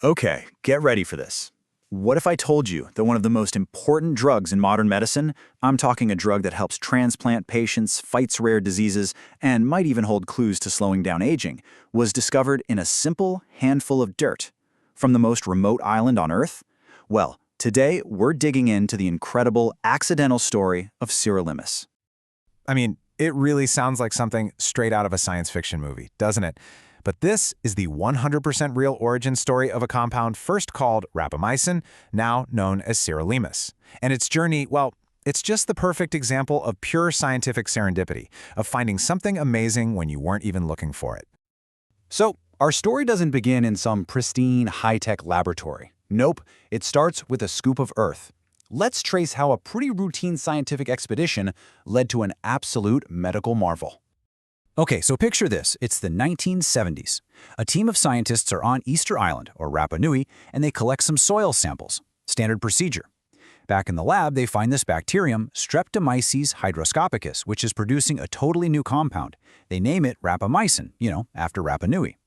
Okay, get ready for this. What if I told you that one of the most important drugs in modern medicine, I'm talking a drug that helps transplant patients, fights rare diseases, and might even hold clues to slowing down aging, was discovered in a simple handful of dirt from the most remote island on Earth? Well, today we're digging into the incredible accidental story of Sirolimus. I mean, it really sounds like something straight out of a science fiction movie, doesn't it? But this is the 100% real origin story of a compound first called Rapamycin, now known as Sirolimus. And its journey, well, it's just the perfect example of pure scientific serendipity, of finding something amazing when you weren't even looking for it. So, our story doesn't begin in some pristine, high-tech laboratory. Nope, it starts with a scoop of Earth. Let's trace how a pretty routine scientific expedition led to an absolute medical marvel. Okay, so picture this. It's the 1970s. A team of scientists are on Easter Island, or Rapa Nui, and they collect some soil samples. Standard procedure. Back in the lab, they find this bacterium, Streptomyces hygroscopicus, which is producing a totally new compound. They name it Rapamycin, after Rapa Nui.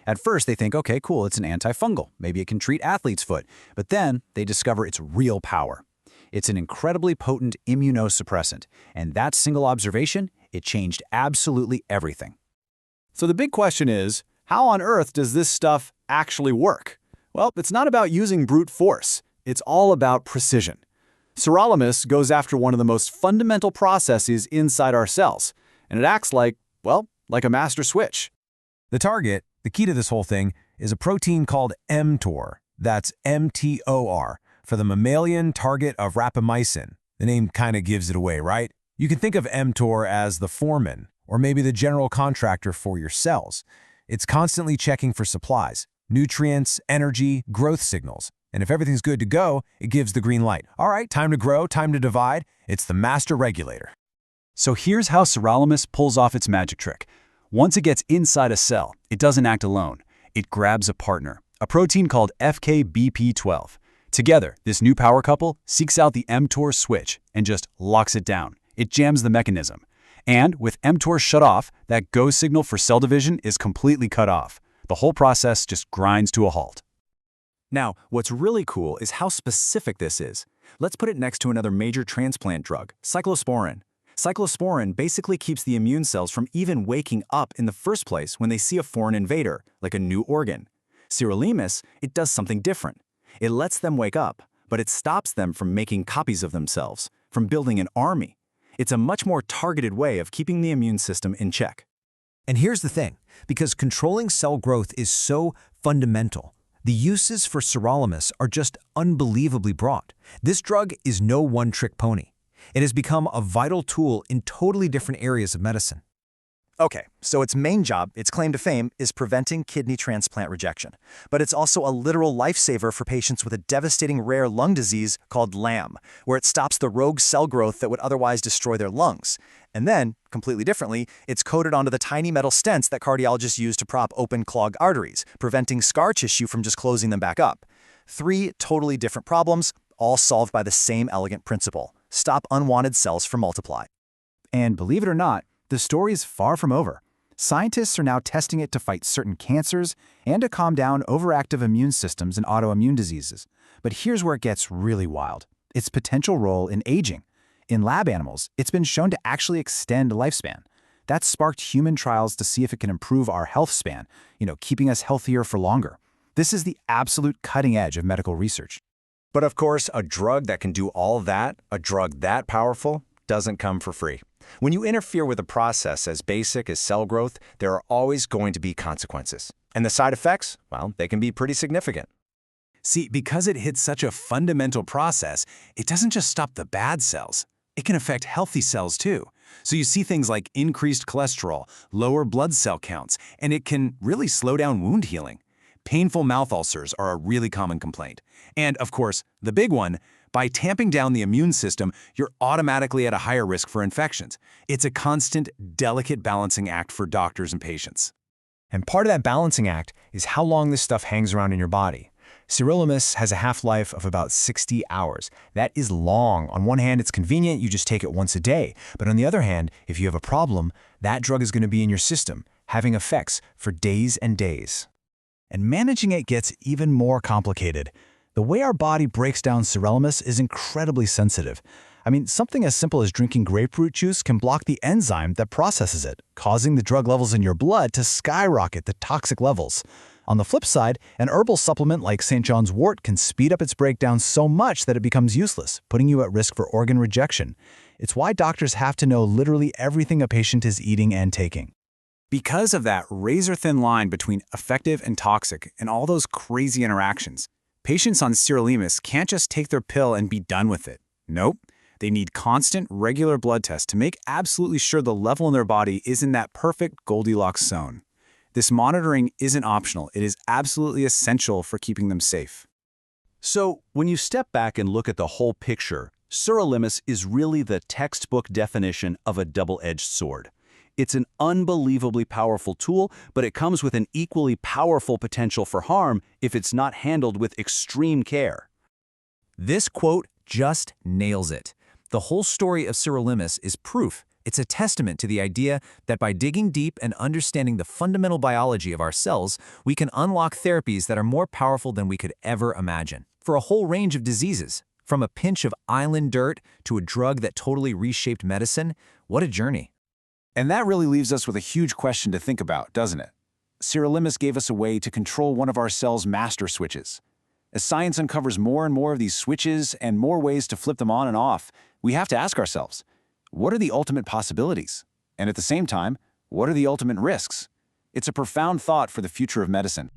At first, they think, okay, cool, it's an antifungal. Maybe it can treat athlete's foot. But then, they discover its real power. It's an incredibly potent immunosuppressant, and that single observation, it changed absolutely everything. So the big question is, how on earth does this stuff actually work? Well, it's not about using brute force. It's all about precision. Sirolimus goes after one of the most fundamental processes inside our cells, and it acts like a master switch. The target, the key to this whole thing, is a protein called mTOR. That's mTOR, for the mammalian target of rapamycin. The name kind of gives it away, right? You can think of mTOR as the foreman, or maybe the general contractor for your cells. It's constantly checking for supplies, nutrients, energy, growth signals. And if everything's good to go, it gives the green light. All right, time to grow, time to divide. It's the master regulator. So here's how Sirolimus pulls off its magic trick. Once it gets inside a cell, it doesn't act alone. It grabs a partner, a protein called FKBP12. Together, this new power couple seeks out the mTOR switch and just locks it down. It jams the mechanism. And with mTOR shut off, that go signal for cell division is completely cut off. The whole process just grinds to a halt. Now, what's really cool is how specific this is. Let's put it next to another major transplant drug, cyclosporin. Cyclosporin basically keeps the immune cells from even waking up in the first place when they see a foreign invader, like a new organ. Sirolimus, it does something different. It lets them wake up, but it stops them from making copies of themselves, from building an army. It's a much more targeted way of keeping the immune system in check. And here's the thing, because controlling cell growth is so fundamental, the uses for Sirolimus are just unbelievably broad. This drug is no one-trick pony. It has become a vital tool in totally different areas of medicine. Okay, so its main job, its claim to fame, is preventing kidney transplant rejection. But it's also a literal lifesaver for patients with a devastating rare lung disease called LAM, where it stops the rogue cell growth that would otherwise destroy their lungs. And then, completely differently, it's coated onto the tiny metal stents that cardiologists use to prop open clogged arteries, preventing scar tissue from just closing them back up. 3 totally different problems, all solved by the same elegant principle: stop unwanted cells from multiply. And believe it or not, the story is far from over. Scientists are now testing it to fight certain cancers and to calm down overactive immune systems and autoimmune diseases. But here's where it gets really wild: its potential role in aging. In lab animals, it's been shown to actually extend lifespan. That's sparked human trials to see if it can improve our health span, keeping us healthier for longer. This is the absolute cutting edge of medical research. But of course, a drug that can do all that, a drug that powerful, doesn't come for free. When you interfere with a process as basic as cell growth, there are always going to be consequences. And the side effects, well, they can be pretty significant. See, because it hits such a fundamental process, it doesn't just stop the bad cells. It can affect healthy cells too. So you see things like increased cholesterol, lower blood cell counts, and it can really slow down wound healing. Painful mouth ulcers are a really common complaint. And of course, the big one, by tamping down the immune system, you're automatically at a higher risk for infections. It's a constant, delicate balancing act for doctors and patients. And part of that balancing act is how long this stuff hangs around in your body. Sirolimus has a half-life of about 60 hours. That is long. On one hand, it's convenient, you just take it once a day. But on the other hand, if you have a problem, that drug is going to be in your system, having effects for days and days. And managing it gets even more complicated. The way our body breaks down sirolimus is incredibly sensitive. I mean, something as simple as drinking grapefruit juice can block the enzyme that processes it, causing the drug levels in your blood to skyrocket to toxic levels. On the flip side, an herbal supplement like St. John's wort can speed up its breakdown so much that it becomes useless, putting you at risk for organ rejection. It's why doctors have to know literally everything a patient is eating and taking. Because of that razor-thin line between effective and toxic and all those crazy interactions, patients on Sirolimus can't just take their pill and be done with it. Nope. They need constant, regular blood tests to make absolutely sure the level in their body is in that perfect Goldilocks zone. This monitoring isn't optional. It is absolutely essential for keeping them safe. So, when you step back and look at the whole picture, Sirolimus is really the textbook definition of a double-edged sword. It's an unbelievably powerful tool, but it comes with an equally powerful potential for harm if it's not handled with extreme care. This quote just nails it. The whole story of Sirolimus is proof. It's a testament to the idea that by digging deep and understanding the fundamental biology of our cells, we can unlock therapies that are more powerful than we could ever imagine. For a whole range of diseases, from a pinch of island dirt to a drug that totally reshaped medicine, what a journey. And that really leaves us with a huge question to think about, doesn't it? Sirolimus gave us a way to control one of our cell's master switches. As science uncovers more and more of these switches and more ways to flip them on and off, we have to ask ourselves, what are the ultimate possibilities? And at the same time, what are the ultimate risks? It's a profound thought for the future of medicine.